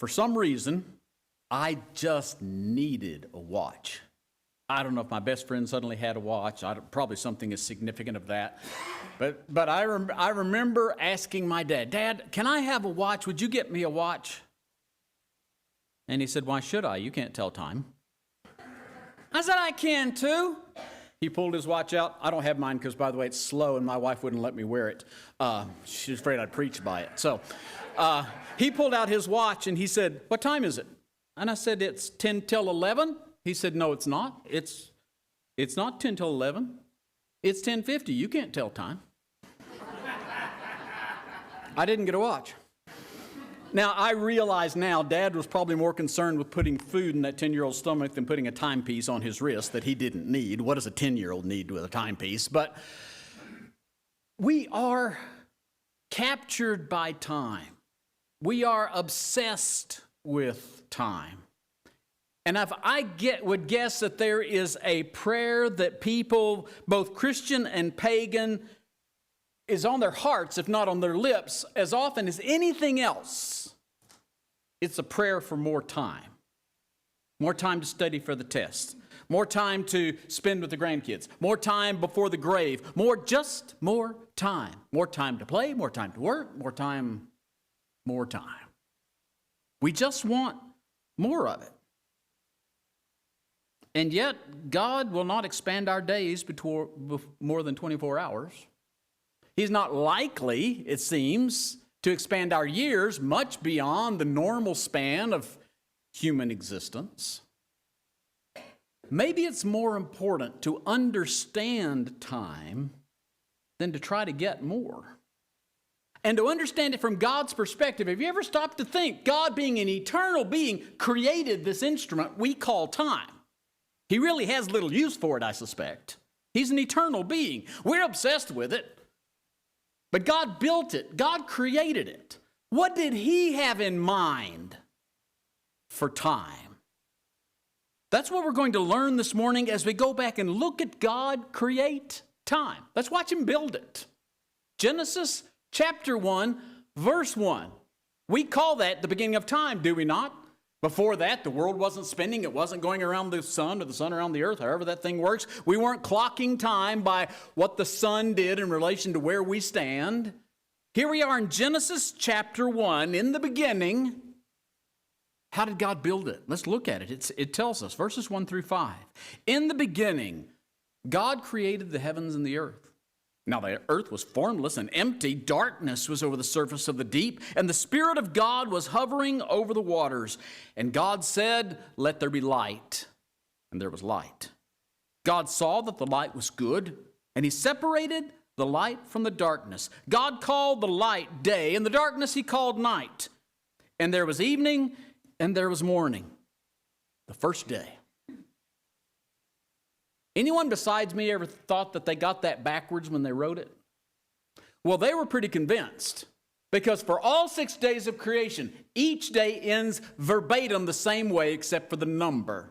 for some reason, I just needed a watch. I don't know if my best friend suddenly had a watch. Probably something as significant of that. But I remember asking my dad, Dad, can I have a watch? Would you get me a watch? And he said, why should I? You can't tell time. I said, I can too. He pulled his watch out. I don't have mine because, by the way, it's slow and my wife wouldn't let me wear it. She's afraid I'd preach by it. So he pulled out his watch and he said, what time is it? And I said, it's 10 till 11. He said, no, it's not. It's not 10 till 11. It's 10:50. You can't tell time. I didn't get a watch. Now, I realize now Dad was probably more concerned with putting food in that 10-year-old's stomach than putting a timepiece on his wrist that he didn't need. What does a 10-year-old need with a timepiece? But we are captured by time. We are obsessed with time. And if I would guess that there is a prayer that people, both Christian and pagan, is on their hearts, if not on their lips, as often as anything else, it's a prayer for more time. More time to study for the test. More time to spend with the grandkids. More time before the grave. More time. More time to play, more time to work, more time. We just want more of it. And yet, God will not expand our days more than 24 hours. He's not likely, it seems, to expand our years much beyond the normal span of human existence. Maybe it's more important to understand time than to try to get more. And to understand it from God's perspective, have you ever stopped to think, God being an eternal being created this instrument we call time? He really has little use for it, I suspect. He's an eternal being. We're obsessed with it. But God built it. God created it. What did He have in mind for time? That's what we're going to learn this morning as we go back and look at God create time. Let's watch Him build it. Genesis chapter 1, verse 1. We call that the beginning of time, do we not? Before that, the world wasn't spinning. It wasn't going around the sun or the sun around the earth, however that thing works. We weren't clocking time by what the sun did in relation to where we stand. Here we are in Genesis chapter 1. In the beginning, how did God build it? Let's look at it. It tells us, verses 1 through 5. In the beginning, God created the heavens and the earth. Now the earth was formless and empty. Darkness was over the surface of the deep, and the Spirit of God was hovering over the waters. And God said, let there be light. And there was light. God saw that the light was good, and He separated the light from the darkness. God called the light day, and the darkness He called night. And there was evening, and there was morning, the first day. Anyone besides me ever thought that they got that backwards when they wrote it? Well, they were pretty convinced, because for all 6 days of creation, each day ends verbatim the same way except for the number.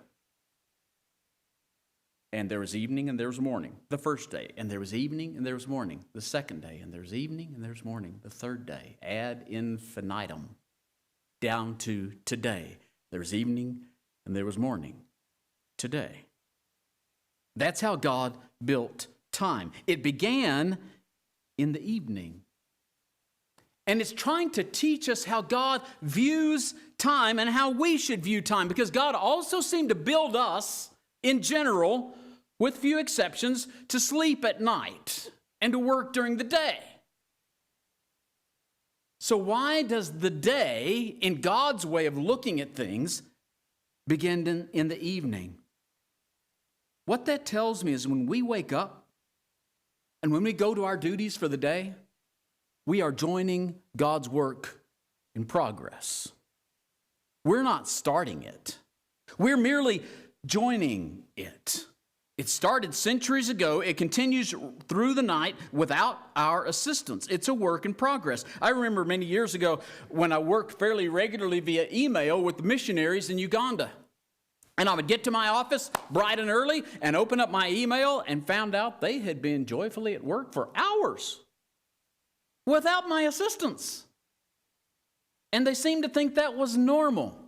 And there was evening and there was morning, the first day. And there was evening and there was morning, the second day. And there was evening and there was morning, the third day. Ad infinitum, down to today. There was evening and there was morning, today. That's how God built time. It began in the evening. And it's trying to teach us how God views time and how we should view time, because God also seemed to build us, in general, with few exceptions, to sleep at night and to work during the day. So why does the day, in God's way of looking at things, begin in the evening? What that tells me is when we wake up and when we go to our duties for the day, we are joining God's work in progress. We're not starting it. We're merely joining it. It started centuries ago. It continues through the night without our assistance. It's a work in progress. I remember many years ago when I worked fairly regularly via email with the missionaries in Uganda. And I would get to my office bright and early and open up my email and found out they had been joyfully at work for hours without my assistance. And they seemed to think that was normal.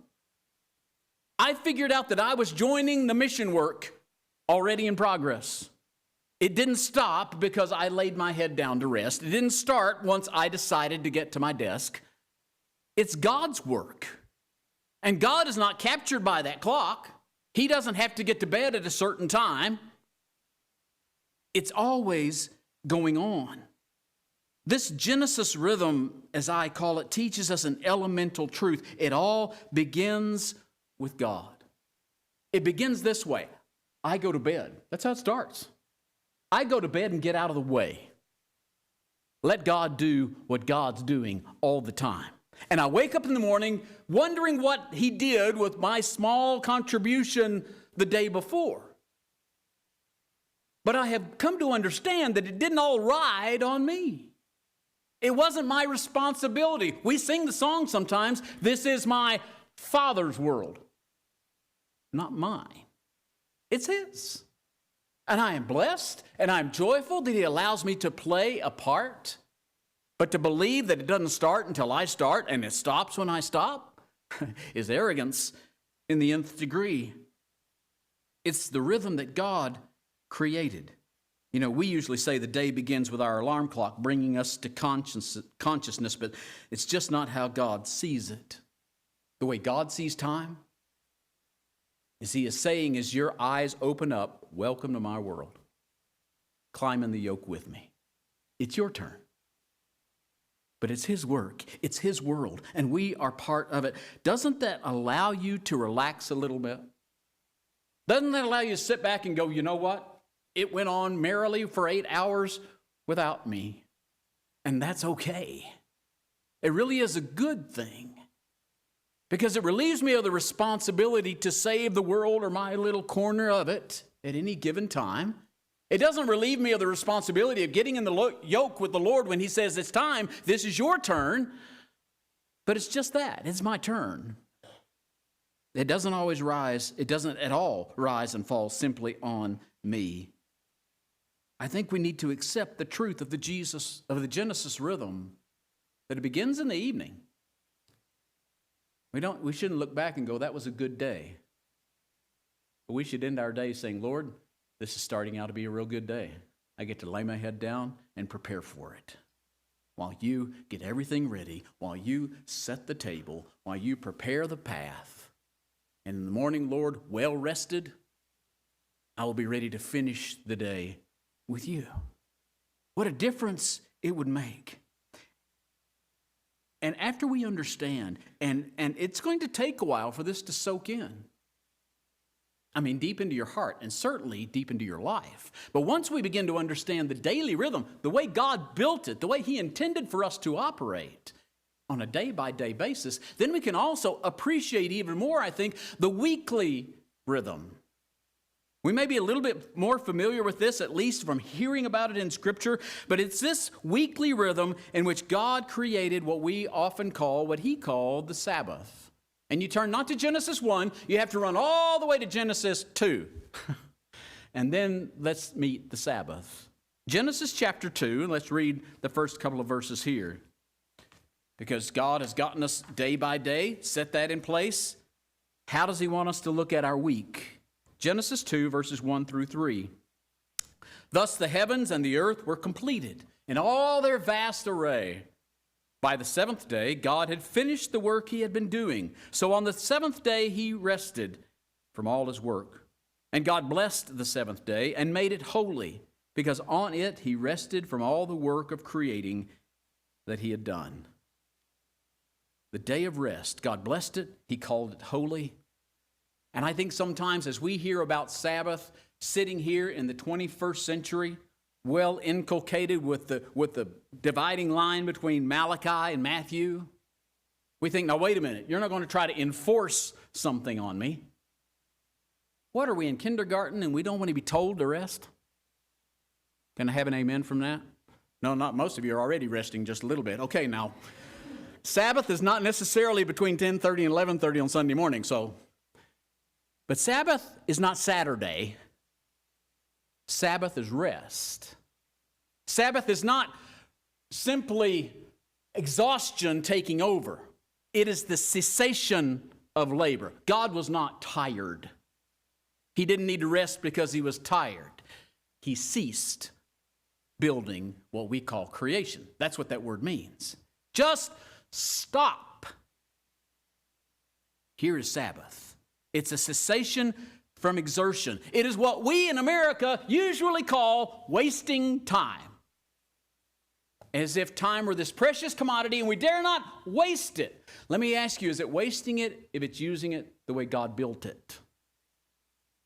I figured out that I was joining the mission work already in progress. It didn't stop because I laid my head down to rest. It didn't start once I decided to get to my desk. It's God's work. And God is not captured by that clock. He doesn't have to get to bed at a certain time. It's always going on. This Genesis rhythm, as I call it, teaches us an elemental truth. It all begins with God. It begins this way. I go to bed. That's how it starts. I go to bed and get out of the way. Let God do what God's doing all the time. And I wake up in the morning wondering what he did with my small contribution the day before. But I have come to understand that it didn't all ride on me. It wasn't my responsibility. We sing the song sometimes, this is my Father's world. Not mine. It's his. And I am blessed and I'm joyful that he allows me to play a part. But to believe that it doesn't start until I start and it stops when I stop is arrogance in the nth degree. It's the rhythm that God created. You know, we usually say the day begins with our alarm clock bringing us to consciousness, but it's just not how God sees it. The way God sees time is he is saying, as your eyes open up, welcome to my world. Climb in the yoke with me. It's your turn. But it's his work. It's his world, and we are part of it. Doesn't that allow you to relax a little bit? Doesn't that allow you to sit back and go, you know what? It went on merrily for 8 hours without me, and that's okay. It really is a good thing because it relieves me of the responsibility to save the world or my little corner of it at any given time. It doesn't relieve me of the responsibility of getting in the yoke with the Lord when he says it's time, this is your turn. But it's just that, it's my turn. It doesn't always rise, it doesn't at all rise and fall simply on me. I think we need to accept the truth of the Genesis rhythm, that it begins in the evening. We shouldn't look back and go, that was a good day. But we should end our day saying, Lord, this is starting out to be a real good day. I get to lay my head down and prepare for it. While you get everything ready, while you set the table, while you prepare the path. And in the morning, Lord, well rested, I will be ready to finish the day with you. What a difference it would make. And after we understand, and it's going to take a while for this to soak in. I mean, deep into your heart and certainly deep into your life. But once we begin to understand the daily rhythm, the way God built it, the way he intended for us to operate on a day-by-day basis, then we can also appreciate even more, I think, the weekly rhythm. We may be a little bit more familiar with this, at least from hearing about it in Scripture, but it's this weekly rhythm in which God created what we often call, what he called the Sabbath. And you turn not to Genesis 1, you have to run all the way to Genesis 2. And then let's meet the Sabbath. Genesis chapter 2, and let's read the first couple of verses here. Because God has gotten us day by day, set that in place. How does he want us to look at our week? Genesis 2, verses 1 through 3. Thus the heavens and the earth were completed in all their vast array. By the seventh day, God had finished the work he had been doing. So on the seventh day, he rested from all his work. And God blessed the seventh day and made it holy, because on it he rested from all the work of creating that he had done. The day of rest, God blessed it. He called it holy. And I think sometimes as we hear about Sabbath sitting here in the 21st century, well inculcated with the dividing line between Malachi and Matthew, we think, now wait a minute, you're not going to try to enforce something on me. What, are we in kindergarten and we don't want to be told to rest? Can I have an amen from that? No, not most of you are already resting just a little bit. Okay, now, Sabbath is not necessarily between 10:30 and 11:30 on Sunday morning, but Sabbath is not Saturday. Sabbath is rest. Sabbath is not simply exhaustion taking over. It is the cessation of labor. God was not tired. He didn't need to rest because he was tired. He ceased building what we call creation. That's what that word means. Just stop. Here is Sabbath. It's a cessation from exertion. It is what we in America usually call wasting time. As if time were this precious commodity and we dare not waste it. Let me ask you, is it wasting it if it's using it the way God built it?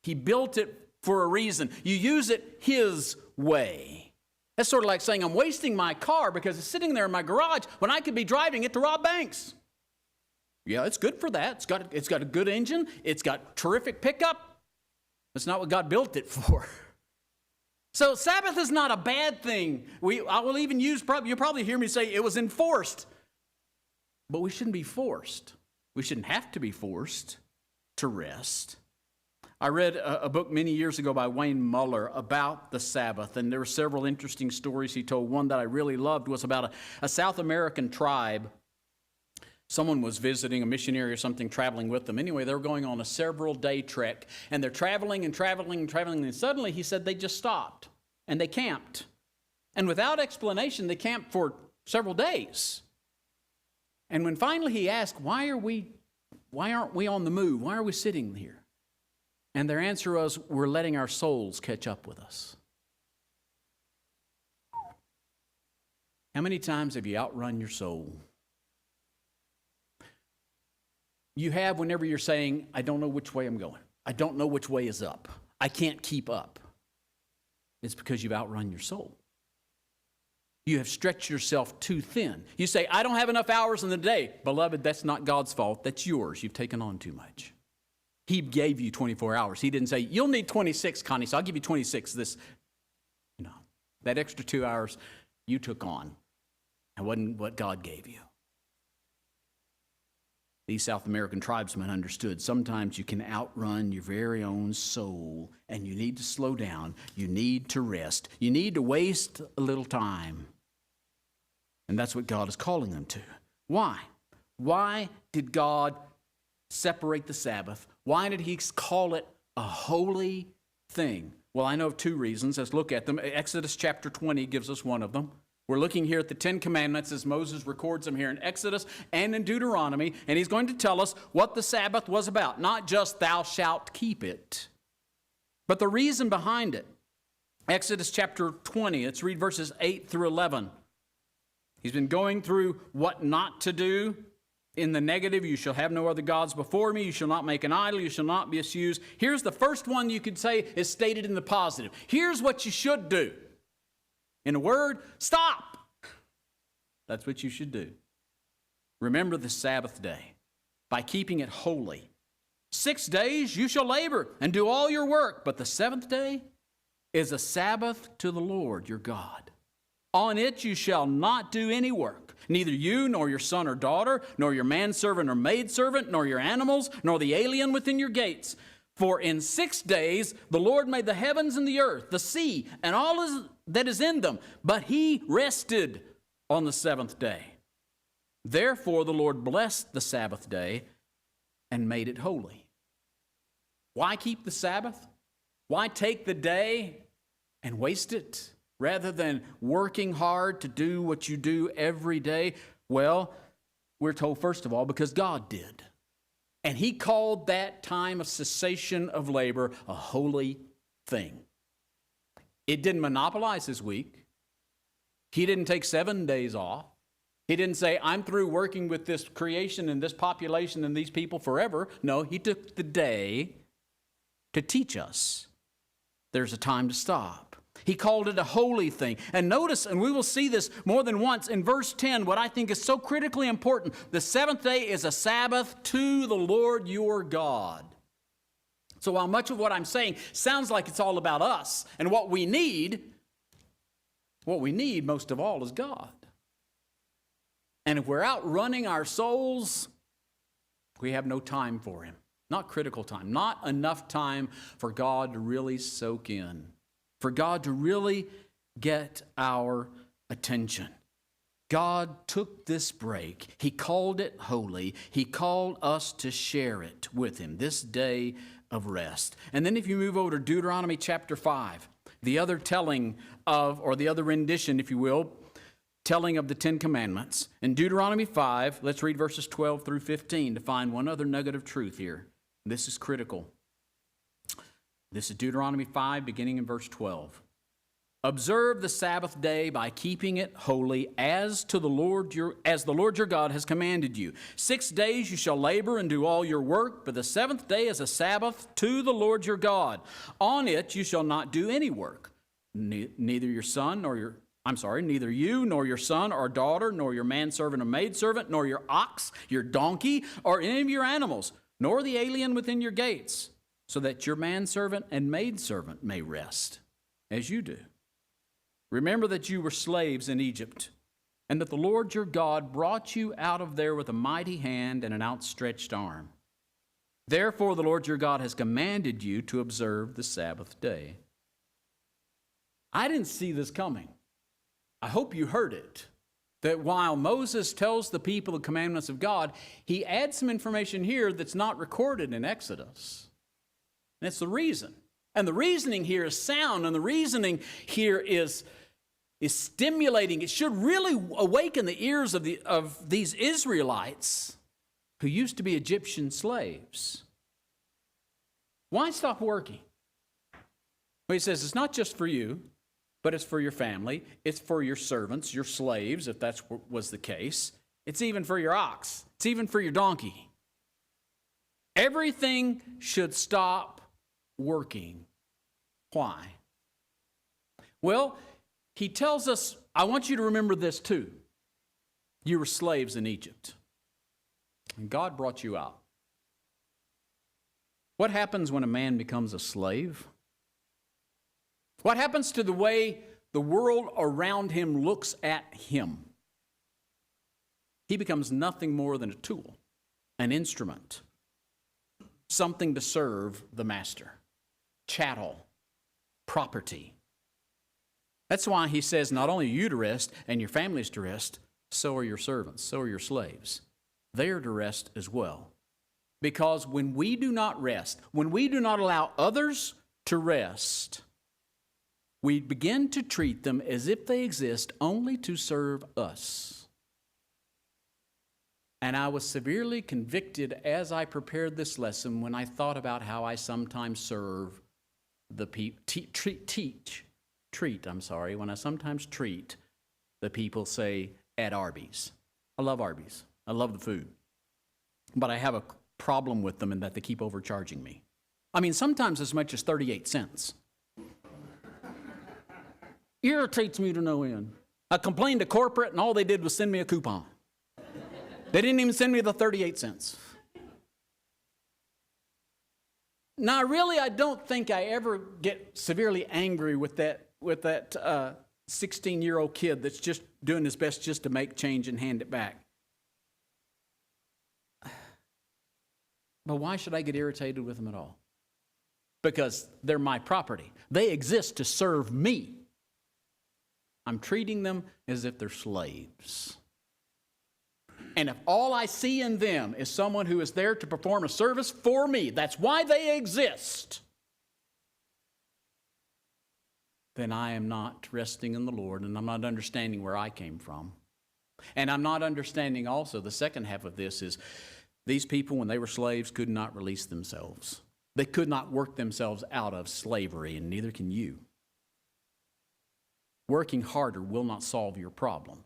He built it for a reason. You use it his way. That's sort of like saying I'm wasting my car because it's sitting there in my garage when I could be driving it to rob banks. Yeah, it's good for that. It's got a good engine. It's got terrific pickup. That's not what God built it for. So Sabbath is not a bad thing. I will even use, you'll probably hear me say it was enforced. But we shouldn't be forced. We shouldn't have to be forced to rest. I read a book many years ago by Wayne Muller about the Sabbath, and there were several interesting stories he told. One that I really loved was about a South American tribe. Someone was visiting, a missionary or something, traveling with them. Anyway, they were going on a several-day trek, and they're traveling and traveling and traveling, and suddenly, he said, they just stopped, and they camped. And without explanation, they camped for several days. And when finally he asked, why aren't we on the move? Why are we sitting here? And their answer was, we're letting our souls catch up with us. How many times have you outrun your soul? You have whenever you're saying, I don't know which way I'm going. I don't know which way is up. I can't keep up. It's because you've outrun your soul. You have stretched yourself too thin. You say, I don't have enough hours in the day. Beloved, that's not God's fault. That's yours. You've taken on too much. He gave you 24 hours. He didn't say, you'll need 26, Connie, so I'll give you 26 this. No, that extra 2 hours you took on. It wasn't what God gave you. These South American tribesmen understood sometimes you can outrun your very own soul, and you need to slow down. You need to rest. You need to waste a little time. And that's what God is calling them to. Why? Why did God separate the Sabbath? Why did he call it a holy thing? Well, I know of two reasons. Let's look at them. Exodus chapter 20 gives us one of them. We're looking here at the Ten Commandments as Moses records them here in Exodus and in Deuteronomy, and he's going to tell us what the Sabbath was about. Not just thou shalt keep it, but the reason behind it. Exodus chapter 20, let's read verses 8 through 11. He's been going through what not to do. In the negative, you shall have no other gods before me. You shall not make an idol. You shall not misuse. Here's the first one you could say is stated in the positive. Here's what you should do. In a word, stop. That's what you should do. Remember the Sabbath day by keeping it holy. 6 days you shall labor and do all your work, but the seventh day is a Sabbath to the Lord your God. On it you shall not do any work, neither you nor your son or daughter, nor your manservant or maidservant, nor your animals, nor the alien within your gates. For in 6 days the Lord made the heavens and the earth, the sea, and all that is in them, but he rested on the seventh day. Therefore the Lord blessed the Sabbath day and made it holy. Why keep the Sabbath? Why take the day and waste it rather than working hard to do what you do every day? Well, we're told, first of all, because God did. And he called that time of cessation of labor a holy thing. It didn't monopolize his week. He didn't take 7 days off. He didn't say, I'm through working with this creation and this population and these people forever. No, he took the day to teach us there's a time to stop. He called it a holy thing. And notice, and we will see this more than once, in verse 10, what I think is so critically important. The seventh day is a Sabbath to the Lord your God. So while much of what I'm saying sounds like it's all about us and what we need most of all is God. And if we're outrunning our souls, we have no time for him. Not critical time. Not enough time for God to really soak in. For God to really get our attention. God took this break. He called it holy. He called us to share it with him, this day of rest. And then if you move over to Deuteronomy chapter 5, the other telling of, or the other rendition, if you will, telling of the Ten Commandments. In Deuteronomy 5, let's read verses 12 through 15 to find one other nugget of truth here. This is critical. This is Deuteronomy 5, beginning in verse 12. Observe the Sabbath day by keeping it holy as the Lord your God has commanded you. 6 days you shall labor and do all your work, but the seventh day is a Sabbath to the Lord your God. On it you shall not do any work, neither you nor your son or daughter, nor your manservant or maidservant, nor your ox, your donkey, or any of your animals, nor the alien within your gates, so that your manservant and maidservant may rest, as you do. Remember that you were slaves in Egypt, and that the Lord your God brought you out of there with a mighty hand and an outstretched arm. Therefore the Lord your God has commanded you to observe the Sabbath day. I didn't see this coming. I hope you heard it. That while Moses tells the people the commandments of God, he adds some information here that's not recorded in Exodus. And that's the reason. And the reasoning here is sound, and the reasoning here is stimulating. It should really awaken the ears of these Israelites who used to be Egyptian slaves. Why stop working? Well, he says it's not just for you, but it's for your family. It's for your servants, your slaves, if that was the case. It's even for your ox. It's even for your donkey. Everything should stop working. Why? Well, he tells us, I want you to remember this too. You were slaves in Egypt, and God brought you out. What happens when a man becomes a slave? What happens to the way the world around him looks at him? He becomes nothing more than a tool, an instrument, something to serve the master, chattel, property. That's why he says not only you to rest and your families to rest, so are your servants, so are your slaves. They are to rest as well. Because when we do not rest, when we do not allow others to rest, we begin to treat them as if they exist only to serve us. And I was severely convicted as I prepared this lesson when I thought about how I sometimes serve the people, when I sometimes treat the people, say, at Arby's. I love Arby's. I love the food. But I have a problem with them in that they keep overcharging me. I mean, sometimes as much as 38 cents. Irritates me to no end. I complained to corporate, and all they did was send me a coupon. They didn't even send me the 38 cents. Now, really, I don't think I ever get severely angry with that 16-year-old kid that's just doing his best just to make change and hand it back. But why should I get irritated with them at all? Because they're my property. They exist to serve me. I'm treating them as if they're slaves. And if all I see in them is someone who is there to perform a service for me, that's why they exist, then I am not resting in the Lord, and I'm not understanding where I came from. And I'm not understanding also the second half of this is these people, when they were slaves, could not release themselves. They could not work themselves out of slavery, and neither can you. Working harder will not solve your problem.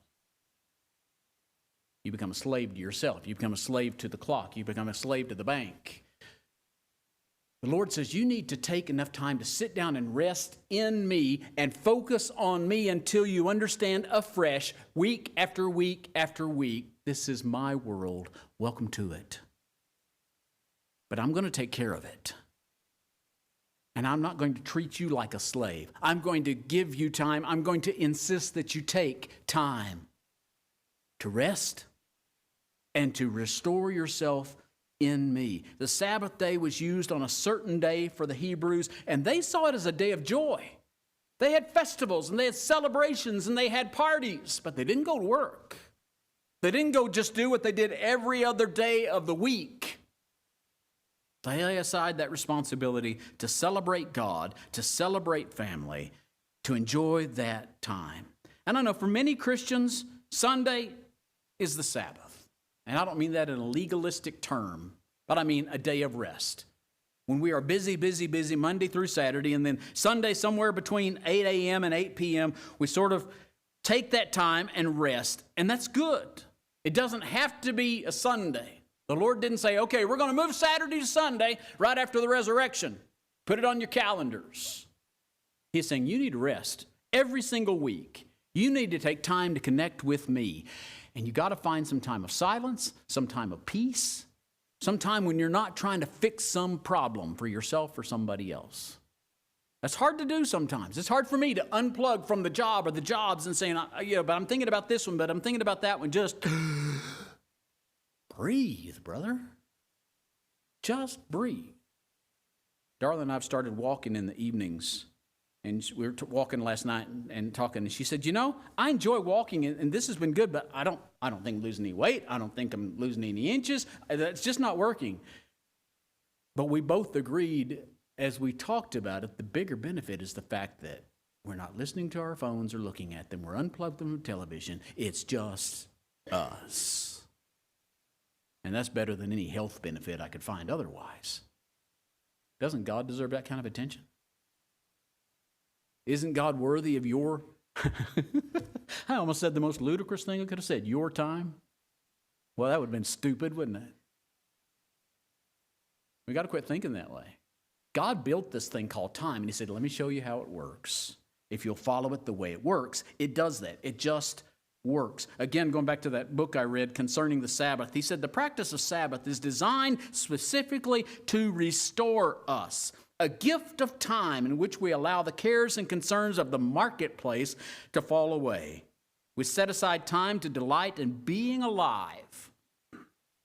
You become a slave to yourself. You become a slave to the clock. You become a slave to the bank. The Lord says you need to take enough time to sit down and rest in me and focus on me until you understand afresh, week after week after week, this is my world. Welcome to it. But I'm going to take care of it. And I'm not going to treat you like a slave. I'm going to give you time. I'm going to insist that you take time to rest and to restore yourself in me. The Sabbath day was used on a certain day for the Hebrews, and they saw it as a day of joy. They had festivals and they had celebrations and they had parties, but they didn't go to work. They didn't go just do what they did every other day of the week. They lay aside that responsibility to celebrate God, to celebrate family, to enjoy that time. And I know for many Christians, Sunday is the Sabbath. And I don't mean that in a legalistic term, but I mean a day of rest. When we are busy, busy, busy Monday through Saturday, and then Sunday somewhere between 8 a.m. and 8 p.m., we sort of take that time and rest, and that's good. It doesn't have to be a Sunday. The Lord didn't say, okay, we're going to move Saturday to Sunday right after the resurrection. Put it on your calendars. He's saying you need to rest every single week. You need to take time to connect with me. And you got to find some time of silence, some time of peace, some time when you're not trying to fix some problem for yourself or somebody else. That's hard to do sometimes. It's hard for me to unplug from the job or the jobs and saying, but I'm thinking about this one, but I'm thinking about that one. Just breathe, brother. Just breathe. Darla and I have started walking in the evenings, and we were walking last night and talking, and she said, I enjoy walking, and this has been good, but I don't think I'm losing any weight. I don't think I'm losing any inches. It's just not working. But we both agreed as we talked about it, the bigger benefit is the fact that we're not listening to our phones or looking at them. We're unplugged from television. It's just us. And that's better than any health benefit I could find otherwise. Doesn't God deserve that kind of attention? Isn't God worthy of your, I almost said the most ludicrous thing I could have said, your time? Well, that would have been stupid, wouldn't it? We got to quit thinking that way. God built this thing called time, and he said, let me show you how it works. If you'll follow it the way it works, it does that. It just works. Again, going back to that book I read concerning the Sabbath, he said the practice of Sabbath is designed specifically to restore us, a gift of time in which we allow the cares and concerns of the marketplace to fall away. We set aside time to delight in being alive,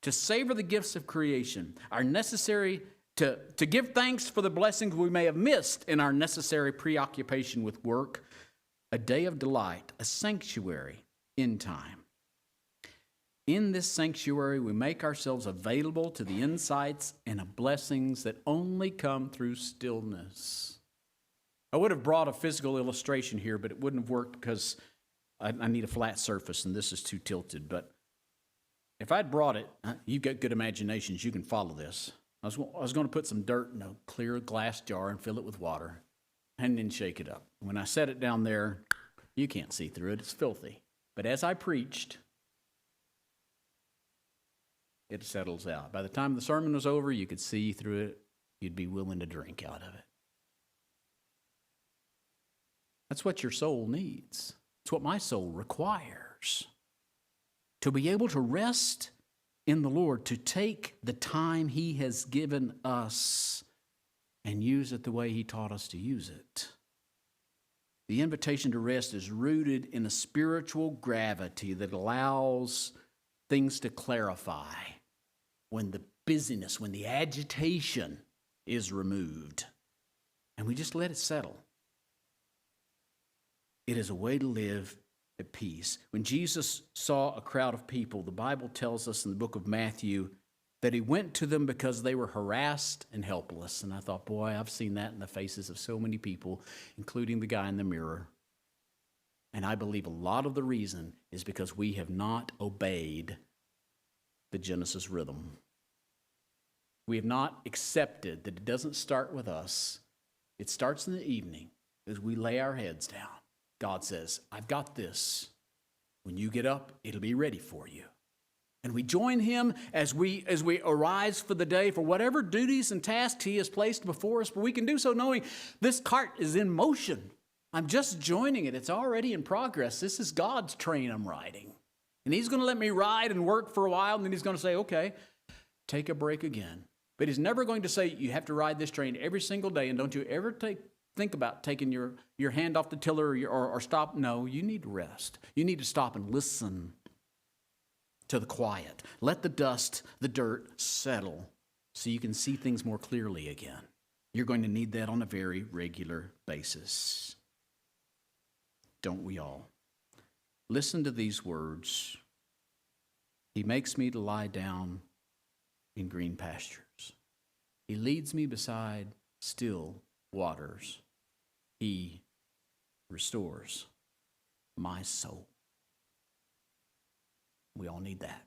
to savor the gifts of creation, are necessary to give thanks for the blessings we may have missed in our necessary preoccupation with work, a day of delight, a sanctuary in time. In this sanctuary, we make ourselves available to the insights and blessings that only come through stillness. I would have brought a physical illustration here, but it wouldn't have worked because I need a flat surface and this is too tilted. But if I'd brought it, you've got good imaginations, you can follow this. I was going to put some dirt in a clear glass jar and fill it with water and then shake it up. When I set it down there, you can't see through it. It's filthy. But as I preached, it settles out. By the time the sermon was over, you could see through it. You'd be willing to drink out of it. That's what your soul needs. It's what my soul requires. To be able to rest in the Lord, to take the time he has given us and use it the way he taught us to use it. The invitation to rest is rooted in a spiritual gravity that allows things to clarify when the busyness, when the agitation is removed, and we just let it settle. It is a way to live at peace. When Jesus saw a crowd of people, the Bible tells us in the book of Matthew that he went to them because they were harassed and helpless. And I thought, boy, I've seen that in the faces of so many people, including the guy in the mirror. And I believe a lot of the reason is because we have not obeyed the Genesis rhythm. We have not accepted that it doesn't start with us. It starts in the evening as we lay our heads down. God says, I've got this. When you get up, it'll be ready for you. And we join him as we arise for the day for whatever duties and tasks he has placed before us. But we can do so knowing this cart is in motion. I'm just joining it. It's already in progress. This is God's train I'm riding. And he's going to let me ride and work for a while, and then he's going to say, okay, take a break again. But he's never going to say, you have to ride this train every single day, and don't you ever think about taking your hand off the tiller or stop. No, you need to rest. You need to stop and listen to the quiet. Let the dust, the dirt settle so you can see things more clearly again. You're going to need that on a very regular basis. Don't we all? Listen to these words. He makes me to lie down in green pastures. He leads me beside still waters. He restores my soul. We all need that.